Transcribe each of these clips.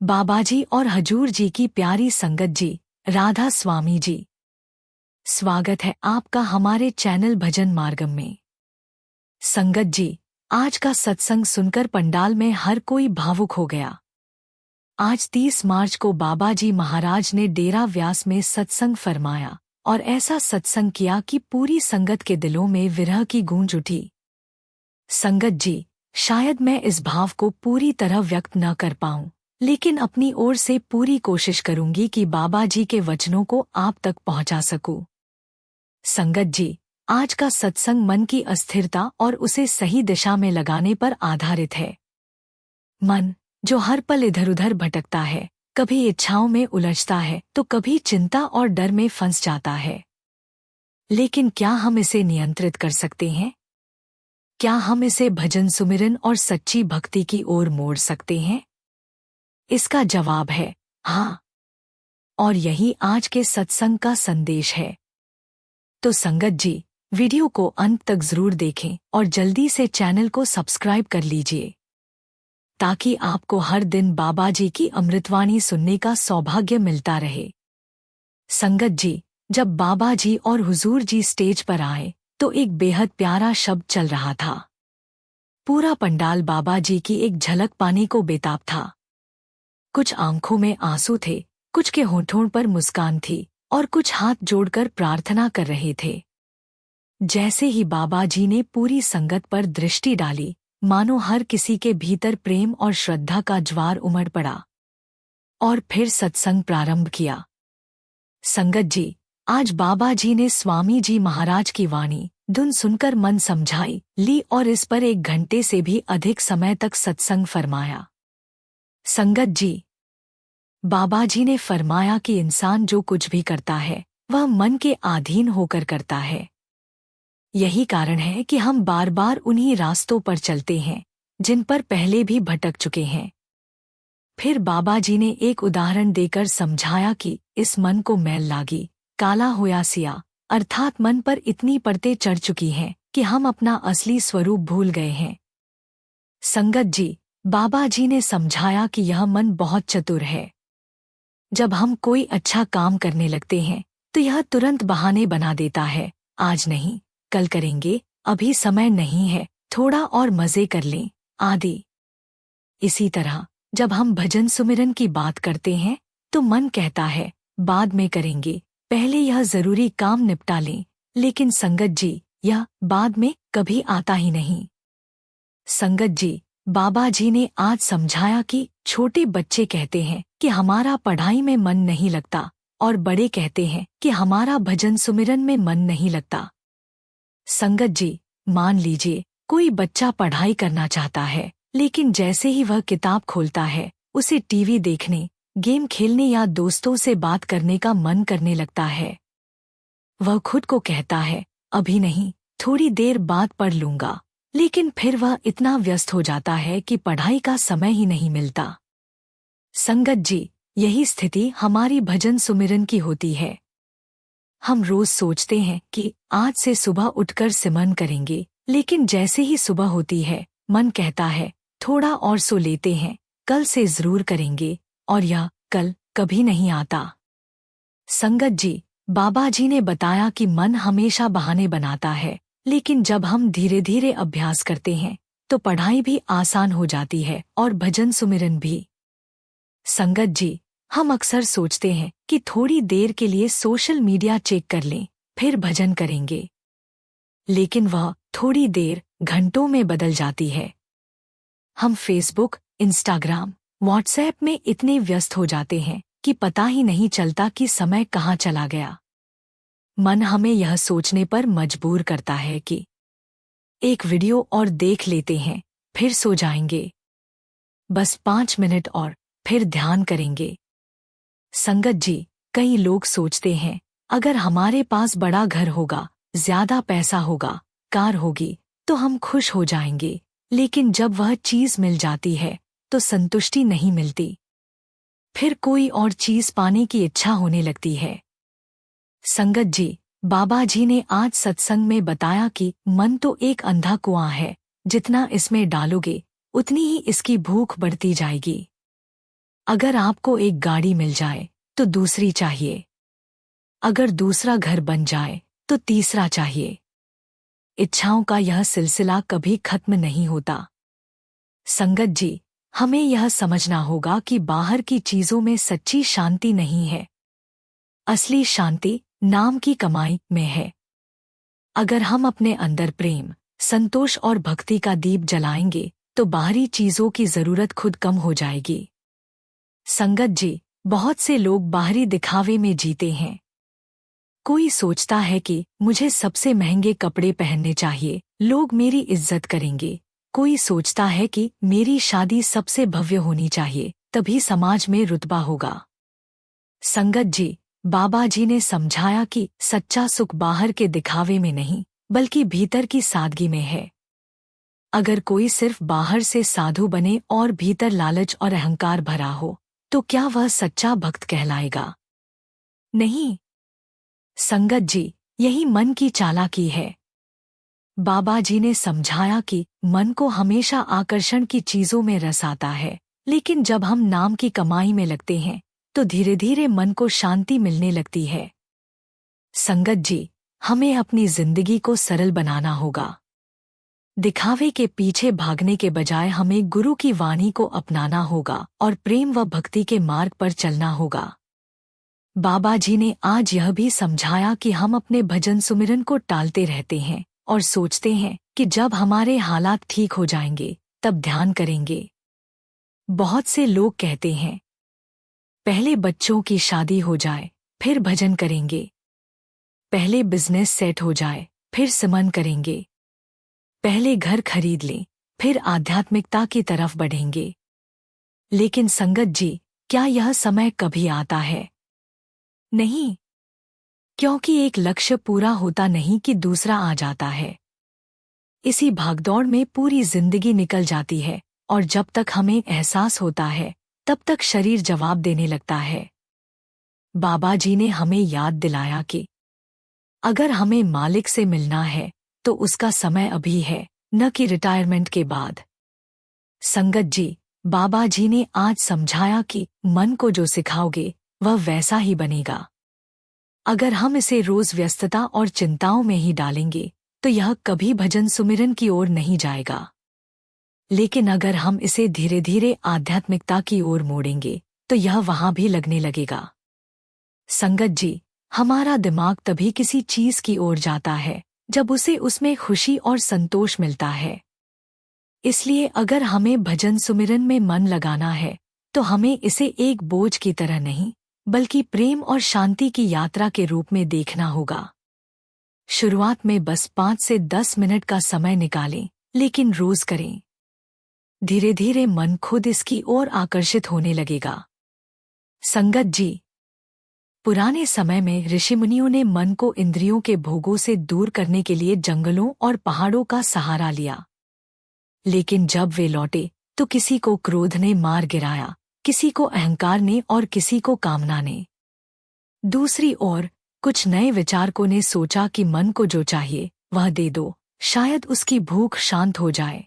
बाबाजी और हजूर जी की प्यारी संगत जी, राधा स्वामी जी, स्वागत है आपका हमारे चैनल भजन मार्गम में। संगत जी, आज का सत्संग सुनकर पंडाल में हर कोई भावुक हो गया। आज 30 मार्च को बाबाजी महाराज ने डेरा व्यास में सत्संग फरमाया और ऐसा सत्संग किया कि पूरी संगत के दिलों में विरह की गूंज उठी। संगत जी, शायद मैं इस भाव को पूरी तरह व्यक्त न कर पाऊं, लेकिन अपनी ओर से पूरी कोशिश करूंगी कि बाबाजी के वचनों को आप तक पहुंचा सकूं। संगत जी, आज का सत्संग मन की अस्थिरता और उसे सही दिशा में लगाने पर आधारित है। मन, जो हर पल इधर उधर भटकता है, कभी इच्छाओं में उलझता है तो कभी चिंता और डर में फंस जाता है। लेकिन क्या हम इसे नियंत्रित कर सकते हैं? क्या हम इसे भजन सुमिरन और सच्ची भक्ति की ओर मोड़ सकते हैं? इसका जवाब है हाँ। और यही आज के सत्संग का संदेश है। तो संगत जी, वीडियो को अंत तक जरूर देखें और जल्दी से चैनल को सब्सक्राइब कर लीजिए, ताकि आपको हर दिन बाबाजी की अमृतवाणी सुनने का सौभाग्य मिलता रहे। संगत जी, जब बाबाजी और हुजूर जी स्टेज पर आए तो एक बेहद प्यारा शब्द चल रहा था। पूरा पंडाल बाबाजी की एक झलक पाने को बेताब था। कुछ आंखों में आंसू थे, कुछ के होठों पर मुस्कान थी और कुछ हाथ जोड़कर प्रार्थना कर रहे थे। जैसे ही बाबाजी ने पूरी संगत पर दृष्टि डाली, मानो हर किसी के भीतर प्रेम और श्रद्धा का ज्वार उमड़ पड़ा। और फिर सत्संग प्रारंभ किया। संगत जी, आज बाबाजी ने स्वामी जी महाराज की वाणी धुन सुनकर मन समझाई ली और इस पर 1 घंटे से भी अधिक समय तक सत्संग फरमाया। संगत जी, बाबाजी ने फरमाया कि इंसान जो कुछ भी करता है वह मन के अधीन होकर करता है। यही कारण है कि हम बार बार उन्हीं रास्तों पर चलते हैं जिन पर पहले भी भटक चुके हैं। फिर बाबाजी ने एक उदाहरण देकर समझाया कि इस मन को मैल लागी, काला होया सिया, अर्थात मन पर इतनी परतें चढ़ चुकी हैं कि हम अपना असली स्वरूप भूल गए हैं। संगत जी, बाबाजी ने समझाया कि यह मन बहुत चतुर है। जब हम कोई अच्छा काम करने लगते हैं तो यह तुरंत बहाने बना देता है, आज नहीं, कल करेंगे, अभी समय नहीं है, थोड़ा और मजे कर लें, आदि। इसी तरह जब हम भजन सुमिरन की बात करते हैं तो मन कहता है बाद में करेंगे, पहले यह जरूरी काम निपटा लें। लेकिन संगत जी, यह बाद में कभी आता ही नहीं। संगत जी, बाबाजी ने आज समझाया कि छोटे बच्चे कहते हैं कि हमारा पढ़ाई में मन नहीं लगता और बड़े कहते हैं कि हमारा भजन सुमिरन में मन नहीं लगता। संगत जी, मान लीजिए कोई बच्चा पढ़ाई करना चाहता है, लेकिन जैसे ही वह किताब खोलता है उसे टीवी देखने, गेम खेलने या दोस्तों से बात करने का मन करने लगता है। वह खुद को कहता है अभी नहीं, थोड़ी देर बाद पढ़ लूंगा, लेकिन फिर वह इतना व्यस्त हो जाता है कि पढ़ाई का समय ही नहीं मिलता। संगत जी, यही स्थिति हमारी भजन सुमिरन की होती है। हम रोज सोचते हैं कि आज से सुबह उठकर सिमरन करेंगे, लेकिन जैसे ही सुबह होती है मन कहता है थोड़ा और सो लेते हैं, कल से जरूर करेंगे, और यह कल कभी नहीं आता। संगत जी, बाबाजी ने बताया कि मन हमेशा बहाने बनाता है, लेकिन जब हम धीरे धीरे अभ्यास करते हैं तो पढ़ाई भी आसान हो जाती है और भजन सुमिरन भी। संगत जी, हम अक्सर सोचते हैं कि थोड़ी देर के लिए सोशल मीडिया चेक कर लें, फिर भजन करेंगे, लेकिन वह थोड़ी देर घंटों में बदल जाती है। हम फेसबुक, इंस्टाग्राम, व्हाट्सएप में इतने व्यस्त हो जाते हैं कि पता ही नहीं चलता कि समय कहाँ चला गया। मन हमें यह सोचने पर मजबूर करता है कि एक वीडियो और देख लेते हैं, फिर सो जाएंगे, बस 5 मिनट और फिर ध्यान करेंगे। संगत जी, कई लोग सोचते हैं अगर हमारे पास बड़ा घर होगा, ज्यादा पैसा होगा, कार होगी तो हम खुश हो जाएंगे, लेकिन जब वह चीज मिल जाती है तो संतुष्टि नहीं मिलती। फिर कोई और चीज पाने की इच्छा होने लगती है। संगत जी, बाबाजी ने आज सत्संग में बताया कि मन तो एक अंधा कुआं है, जितना इसमें डालोगे उतनी ही इसकी भूख बढ़ती जाएगी। अगर आपको एक गाड़ी मिल जाए तो दूसरी चाहिए। अगर दूसरा घर बन जाए तो तीसरा चाहिए। इच्छाओं का यह सिलसिला कभी खत्म नहीं होता। संगत जी, हमें यह समझना होगा कि बाहर की चीजों में सच्ची शांति नहीं है। असली शांति नाम की कमाई में है। अगर हम अपने अंदर प्रेम, संतोष और भक्ति का दीप जलाएंगे तो बाहरी चीजों की जरूरत खुद कम हो जाएगी। संगत जी, बहुत से लोग बाहरी दिखावे में जीते हैं। कोई सोचता है कि मुझे सबसे महंगे कपड़े पहनने चाहिए, लोग मेरी इज्जत करेंगे। कोई सोचता है कि मेरी शादी सबसे भव्य होनी चाहिए, तभी समाज में रुतबा होगा। संगत जी, बाबा जी ने समझाया कि सच्चा सुख बाहर के दिखावे में नहीं, बल्कि भीतर की सादगी में है। अगर कोई सिर्फ बाहर से साधु बने और भीतर लालच और अहंकार भरा हो, तो क्या वह सच्चा भक्त कहलाएगा? नहीं। संगत जी, यही मन की चालाकी है। बाबा जी ने समझाया कि मन को हमेशा आकर्षण की चीजों में रस आता है, लेकिन जब हम नाम की कमाई में लगते हैं तो धीरे धीरे मन को शांति मिलने लगती है। संगत जी, हमें अपनी जिंदगी को सरल बनाना होगा। दिखावे के पीछे भागने के बजाय हमें गुरु की वाणी को अपनाना होगा और प्रेम व भक्ति के मार्ग पर चलना होगा। बाबा जी ने आज यह भी समझाया कि हम अपने भजन सुमिरन को टालते रहते हैं और सोचते हैं कि जब हमारे हालात ठीक हो जाएंगे तब ध्यान करेंगे। बहुत से लोग कहते हैं, पहले बच्चों की शादी हो जाए फिर भजन करेंगे। पहले बिजनेस सेट हो जाए फिर सिमरन करेंगे। पहले घर खरीद लें फिर आध्यात्मिकता की तरफ बढ़ेंगे। लेकिन संगत जी, क्या यह समय कभी आता है? नहीं, क्योंकि एक लक्ष्य पूरा होता नहीं कि दूसरा आ जाता है। इसी भागदौड़ में पूरी जिंदगी निकल जाती है और जब तक हमें एहसास होता है तब तक शरीर जवाब देने लगता है। बाबा जी ने हमें याद दिलाया कि अगर हमें मालिक से मिलना है तो उसका समय अभी है, न कि रिटायरमेंट के बाद। संगत जी, बाबा जी ने आज समझाया कि मन को जो सिखाओगे वह वैसा ही बनेगा। अगर हम इसे रोज व्यस्तता और चिंताओं में ही डालेंगे तो यह कभी भजन सुमिरन की ओर नहीं जाएगा। लेकिन अगर हम इसे धीरे धीरे आध्यात्मिकता की ओर मोड़ेंगे तो यह वहां भी लगने लगेगा। संगत जी, हमारा दिमाग तभी किसी चीज की ओर जाता है जब उसे उसमें खुशी और संतोष मिलता है। इसलिए अगर हमें भजन सुमिरन में मन लगाना है तो हमें इसे एक बोझ की तरह नहीं, बल्कि प्रेम और शांति की यात्रा के रूप में देखना होगा। शुरुआत में बस 5 से 10 मिनट का समय निकालें, लेकिन रोज करें। धीरे धीरे मन खुद इसकी ओर आकर्षित होने लगेगा। संगत जी, पुराने समय में ऋषि मुनियों ने मन को इंद्रियों के भोगों से दूर करने के लिए जंगलों और पहाड़ों का सहारा लिया। लेकिन जब वे लौटे तो किसी को क्रोध ने मार गिराया, किसी को अहंकार ने और किसी को कामना ने। दूसरी ओर कुछ नए विचारकों ने सोचा कि मन को जो चाहिए वह दे दो, शायद उसकी भूख शांत हो जाए।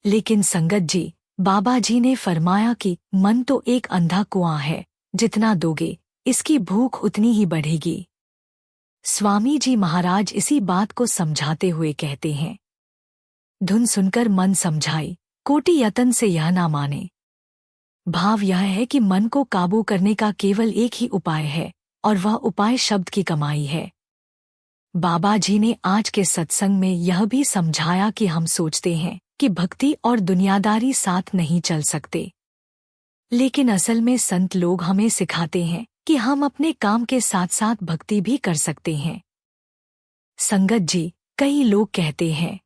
लेकिन संगत जी, बाबा जी ने फरमाया कि मन तो एक अंधा कुआं है, जितना दोगे इसकी भूख उतनी ही बढ़ेगी। स्वामी जी महाराज इसी बात को समझाते हुए कहते हैं, धुन सुनकर मन समझाई, कोटि यतन से यह ना माने। भाव यह है कि मन को काबू करने का केवल एक ही उपाय है और वह उपाय शब्द की कमाई है। बाबा जी ने आज के सत्संग में यह भी समझाया कि हम सोचते हैं कि भक्ति और दुनियादारी साथ नहीं चल सकते, लेकिन असल में संत लोग हमें सिखाते हैं कि हम अपने काम के साथ साथ भक्ति भी कर सकते हैं। संगत जी, कई लोग कहते हैं,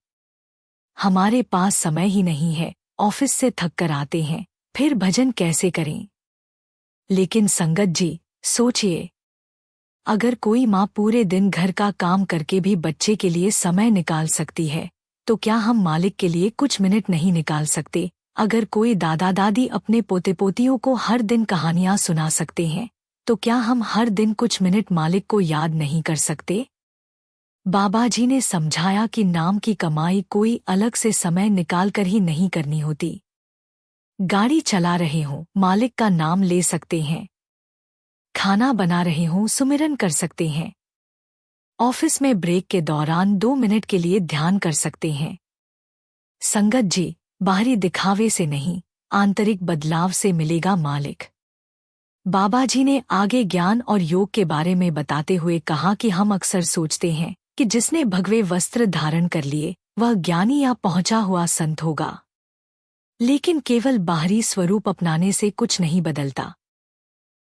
हमारे पास समय ही नहीं है, ऑफिस से थक कर आते हैं, फिर भजन कैसे करें? लेकिन संगत जी, सोचिए, अगर कोई माँ पूरे दिन घर का काम करके भी बच्चे के लिए समय निकाल सकती है, तो क्या हम मालिक के लिए कुछ मिनट नहीं निकाल सकते? अगर कोई दादा दादी अपने पोते पोतियों को हर दिन कहानियां सुना सकते हैं, तो क्या हम हर दिन कुछ मिनट मालिक को याद नहीं कर सकते? बाबा जी ने समझाया कि नाम की कमाई कोई अलग से समय निकाल कर ही नहीं करनी होती। गाड़ी चला रहे हों, मालिक का नाम ले सकते हैं। खाना बना रहे हों, सुमिरन कर सकते हैं। ऑफिस में ब्रेक के दौरान 2 मिनट के लिए ध्यान कर सकते हैं। संगत जी, बाहरी दिखावे से नहीं, आंतरिक बदलाव से मिलेगा मालिक। बाबा जी ने आगे ज्ञान और योग के बारे में बताते हुए कहा कि हम अक्सर सोचते हैं कि जिसने भगवे वस्त्र धारण कर लिए वह ज्ञानी या पहुंचा हुआ संत होगा। लेकिन केवल बाहरी स्वरूप अपनाने से कुछ नहीं बदलता।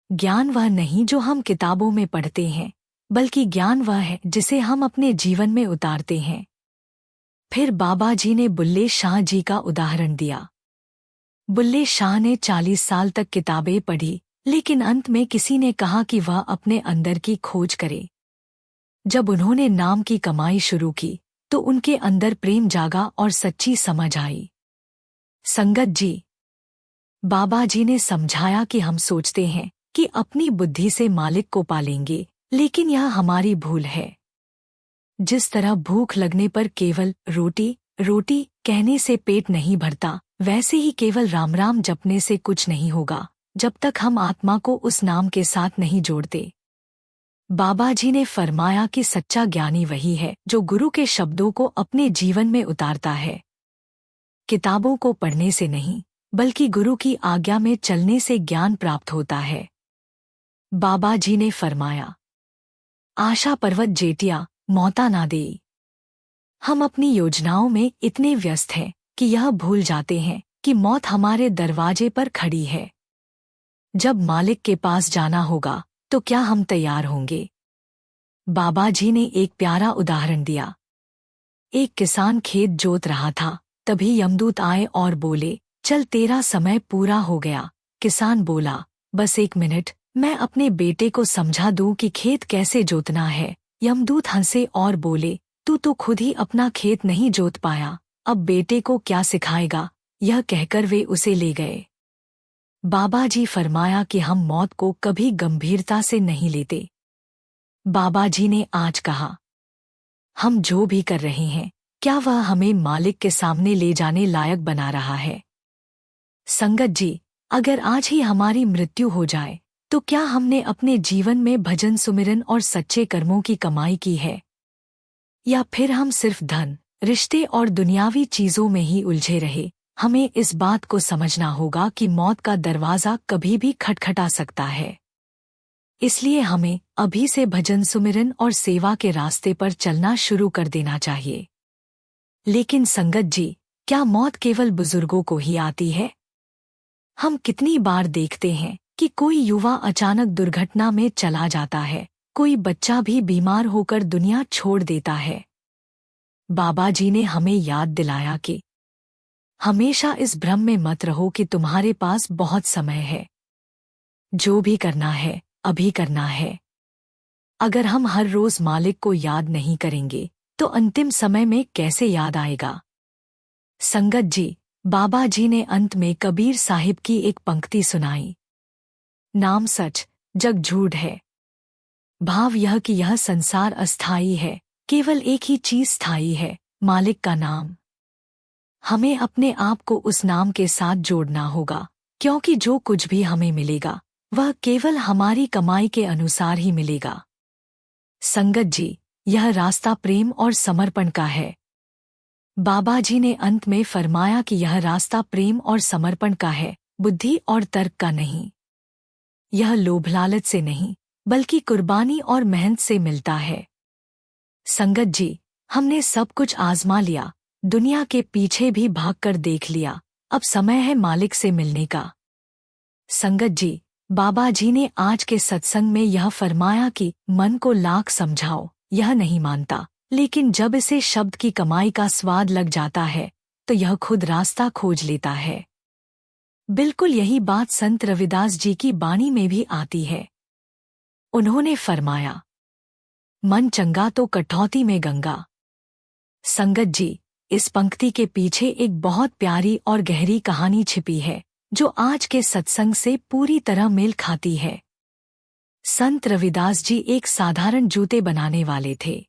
ज्ञान वह नहीं जो हम किताबों में पढ़ते हैं, बल्कि ज्ञान वह है जिसे हम अपने जीवन में उतारते हैं। फिर बाबा जी ने बुल्ले शाह जी का उदाहरण दिया। बुल्ले शाह ने 40 साल तक किताबें पढ़ी, लेकिन अंत में किसी ने कहा कि वह अपने अंदर की खोज करे। जब उन्होंने नाम की कमाई शुरू की तो उनके अंदर प्रेम जागा और सच्ची समझ आई। संगत जी, बाबा जी ने समझाया कि हम सोचते हैं कि अपनी बुद्धि से मालिक को पालेंगे, लेकिन यह हमारी भूल है। जिस तरह भूख लगने पर केवल रोटी रोटी कहने से पेट नहीं भरता, वैसे ही केवल राम राम जपने से कुछ नहीं होगा जब तक हम आत्मा को उस नाम के साथ नहीं जोड़ते। बाबा जी ने फरमाया कि सच्चा ज्ञानी वही है जो गुरु के शब्दों को अपने जीवन में उतारता है। किताबों को पढ़ने से नहीं, बल्कि गुरु की आज्ञा में चलने से ज्ञान प्राप्त होता है। बाबा जी ने फरमाया, आशा पर्वत जेटिया मौता ना देई। हम अपनी योजनाओं में इतने व्यस्त हैं कि यह भूल जाते हैं कि मौत हमारे दरवाजे पर खड़ी है। जब मालिक के पास जाना होगा तो क्या हम तैयार होंगे? बाबा जी ने एक प्यारा उदाहरण दिया। एक किसान खेत जोत रहा था, तभी यमदूत आए और बोले, चल तेरा समय पूरा हो गया। किसान बोला, बस 1 मिनट, मैं अपने बेटे को समझा दूं कि खेत कैसे जोतना है। यमदूत हंसे और बोले, तू तो खुद ही अपना खेत नहीं जोत पाया, अब बेटे को क्या सिखाएगा? यह कहकर वे उसे ले गए। बाबा जी फरमाया कि हम मौत को कभी गंभीरता से नहीं लेते। बाबा जी ने आज कहा, हम जो भी कर रहे हैं, क्या वह हमें मालिक के सामने ले जाने लायक बना रहा है? संगत जी, अगर आज ही हमारी मृत्यु हो जाए तो क्या हमने अपने जीवन में भजन सुमिरन और सच्चे कर्मों की कमाई की है? या फिर हम सिर्फ धन, रिश्ते और दुनियावी चीजों में ही उलझे रहे? हमें इस बात को समझना होगा कि मौत का दरवाजा कभी भी खटखटा सकता है। इसलिए हमें अभी से भजन सुमिरन और सेवा के रास्ते पर चलना शुरू कर देना चाहिए। लेकिन संगत जी, क्या मौत केवल बुजुर्गों को ही आती है? हम कितनी बार देखते हैं कि कोई युवा अचानक दुर्घटना में चला जाता है, कोई बच्चा भी बीमार होकर दुनिया छोड़ देता है। बाबा जी ने हमें याद दिलाया कि हमेशा इस भ्रम में मत रहो कि तुम्हारे पास बहुत समय है। जो भी करना है, अभी करना है। अगर हम हर रोज मालिक को याद नहीं करेंगे, तो अंतिम समय में कैसे याद आएगा? संगत जी, बाबा जी ने अंत में कबीर साहिब की एक पंक्ति सुनाई। नाम सच, जग झूठ है। भाव यह कि यह संसार अस्थायी है, केवल एक ही चीज स्थायी है, मालिक का नाम। हमें अपने आप को उस नाम के साथ जोड़ना होगा, क्योंकि जो कुछ भी हमें मिलेगा वह केवल हमारी कमाई के अनुसार ही मिलेगा। संगत जी, यह रास्ता प्रेम और समर्पण का है। बाबा जी ने अंत में फरमाया कि यह रास्ता प्रेम और समर्पण का है, बुद्धि और तर्क का नहीं। यह लोभ लालच से नहीं, बल्कि कुर्बानी और मेहनत से मिलता है। संगत जी, हमने सब कुछ आजमा लिया, दुनिया के पीछे भी भागकर देख लिया, अब समय है मालिक से मिलने का। संगत जी, बाबा जी ने आज के सत्संग में यह फरमाया कि मन को लाख समझाओ, यह नहीं मानता, लेकिन जब इसे शब्द की कमाई का स्वाद लग जाता है तो यह खुद रास्ता खोज लेता है। बिल्कुल यही बात संत रविदास जी की बाणी में भी आती है। उन्होंने फरमाया, मन चंगा तो कठौती में गंगा। संगत जी, इस पंक्ति के पीछे एक बहुत प्यारी और गहरी कहानी छिपी है, जो आज के सत्संग से पूरी तरह मेल खाती है। संत रविदास जी एक साधारण जूते बनाने वाले थे।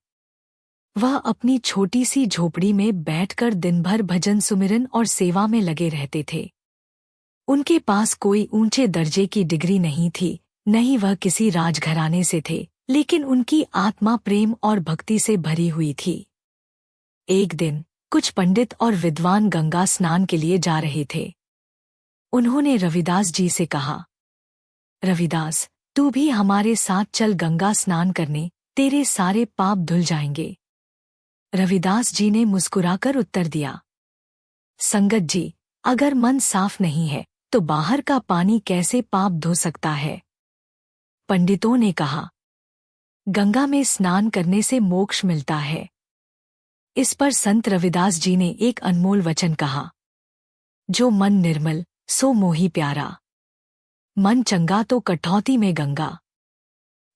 वह अपनी छोटी सी झोपड़ी में बैठकर दिन भर भजन सुमिरन और सेवा में लगे रहते थे। उनके पास कोई ऊंचे दर्जे की डिग्री नहीं थी, न ही वह किसी राजघराने से थे, लेकिन उनकी आत्मा प्रेम और भक्ति से भरी हुई थी। एक दिन कुछ पंडित और विद्वान गंगा स्नान के लिए जा रहे थे। उन्होंने रविदास जी से कहा, रविदास, तू भी हमारे साथ चल गंगा स्नान करने, तेरे सारे पाप धुल जाएंगे। रविदास जी ने मुस्कुराकर उत्तर दिया, संगत जी, अगर मन साफ नहीं है तो बाहर का पानी कैसे पाप धो सकता है। पंडितों ने कहा, गंगा में स्नान करने से मोक्ष मिलता है। इस पर संत रविदास जी ने एक अनमोल वचन कहा, जो मन निर्मल सो मोही प्यारा, मन चंगा तो कठौती में गंगा।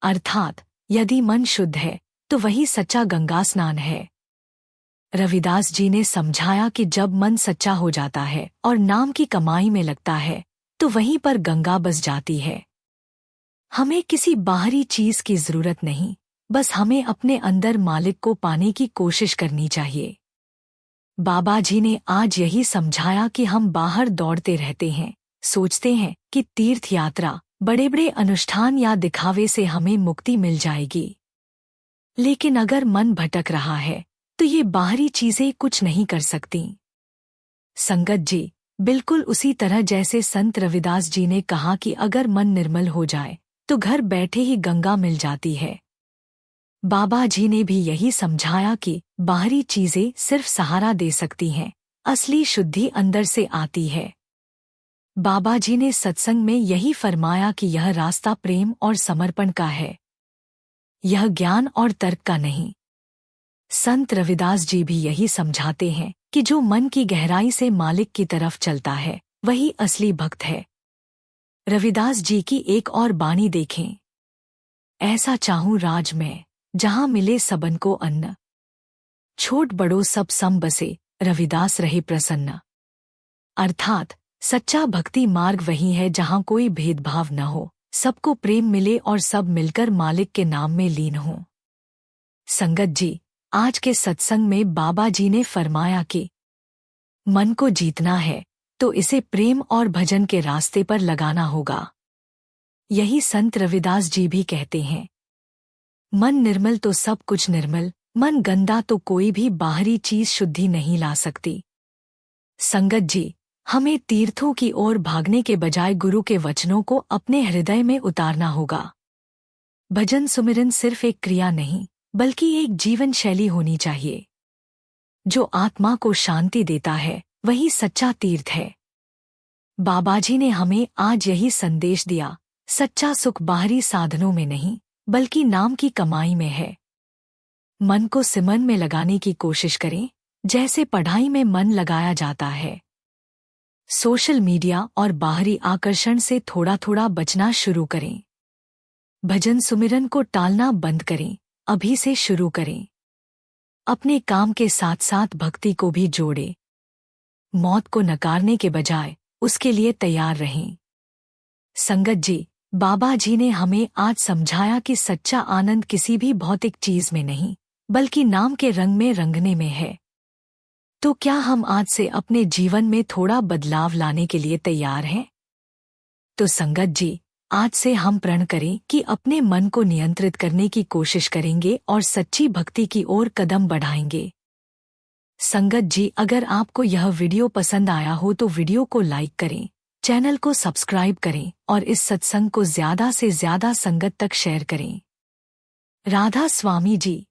अर्थात यदि मन शुद्ध है तो वही सच्चा गंगा स्नान है। रविदास जी ने समझाया कि जब मन सच्चा हो जाता है और नाम की कमाई में लगता है तो वहीं पर गंगा बस जाती है। हमें किसी बाहरी चीज की जरूरत नहीं, बस हमें अपने अंदर मालिक को पाने की कोशिश करनी चाहिए। बाबा जी ने आज यही समझाया कि हम बाहर दौड़ते रहते हैं, सोचते हैं कि तीर्थ यात्रा, बड़े बड़े अनुष्ठान या दिखावे से हमें मुक्ति मिल जाएगी। लेकिन अगर मन भटक रहा है तो ये बाहरी चीजें कुछ नहीं कर सकती। संगत जी, बिल्कुल उसी तरह जैसे संत रविदास जी ने कहा कि अगर मन निर्मल हो जाए तो घर बैठे ही गंगा मिल जाती है। बाबा जी ने भी यही समझाया कि बाहरी चीजें सिर्फ सहारा दे सकती हैं, असली शुद्धि अंदर से आती है। बाबा जी ने सत्संग में यही फरमाया कि यह रास्ता प्रेम और समर्पण का है, यह ज्ञान और तर्क का नहीं। संत रविदास जी भी यही समझाते हैं कि जो मन की गहराई से मालिक की तरफ चलता है वही असली भक्त है। रविदास जी की एक और बाणी देखें, ऐसा चाहूं राज में जहां मिले सबन को अन्न, छोट बड़ो सब सम बसे रविदास रहे प्रसन्न। अर्थात सच्चा भक्ति मार्ग वही है जहां कोई भेदभाव न हो, सबको प्रेम मिले और सब मिलकर मालिक के नाम में लीन हो। संगत जी, आज के सत्संग में बाबा जी ने फरमाया कि मन को जीतना है तो इसे प्रेम और भजन के रास्ते पर लगाना होगा। यही संत रविदास जी भी कहते हैं, मन निर्मल तो सब कुछ निर्मल, मन गंदा तो कोई भी बाहरी चीज शुद्धि नहीं ला सकती। संगत जी, हमें तीर्थों की ओर भागने के बजाय गुरु के वचनों को अपने हृदय में उतारना होगा। भजन सुमिरन सिर्फ एक क्रिया नहीं बल्कि एक जीवन शैली होनी चाहिए। जो आत्मा को शांति देता है वही सच्चा तीर्थ है। बाबा जी ने हमें आज यही संदेश दिया, सच्चा सुख बाहरी साधनों में नहीं बल्कि नाम की कमाई में है। मन को सिमरन में लगाने की कोशिश करें, जैसे पढ़ाई में मन लगाया जाता है। सोशल मीडिया और बाहरी आकर्षण से थोड़ा थोड़ा बचना शुरू करें। भजन सुमिरन को टालना बंद करें, अभी से शुरू करें। अपने काम के साथ साथ भक्ति को भी जोड़ें। मौत को नकारने के बजाय उसके लिए तैयार रहें। संगत जी, बाबा जी ने हमें आज समझाया कि सच्चा आनंद किसी भी भौतिक चीज में नहीं बल्कि नाम के रंग में रंगने में है। तो क्या हम आज से अपने जीवन में थोड़ा बदलाव लाने के लिए तैयार हैं? तो संगत जी, आज से हम प्रण करें कि अपने मन को नियंत्रित करने की कोशिश करेंगे और सच्ची भक्ति की ओर कदम बढ़ाएंगे। संगत जी, अगर आपको यह वीडियो पसंद आया हो तो वीडियो को लाइक करें, चैनल को सब्सक्राइब करें और इस सत्संग को ज्यादा से ज्यादा संगत तक शेयर करें। राधा स्वामी जी।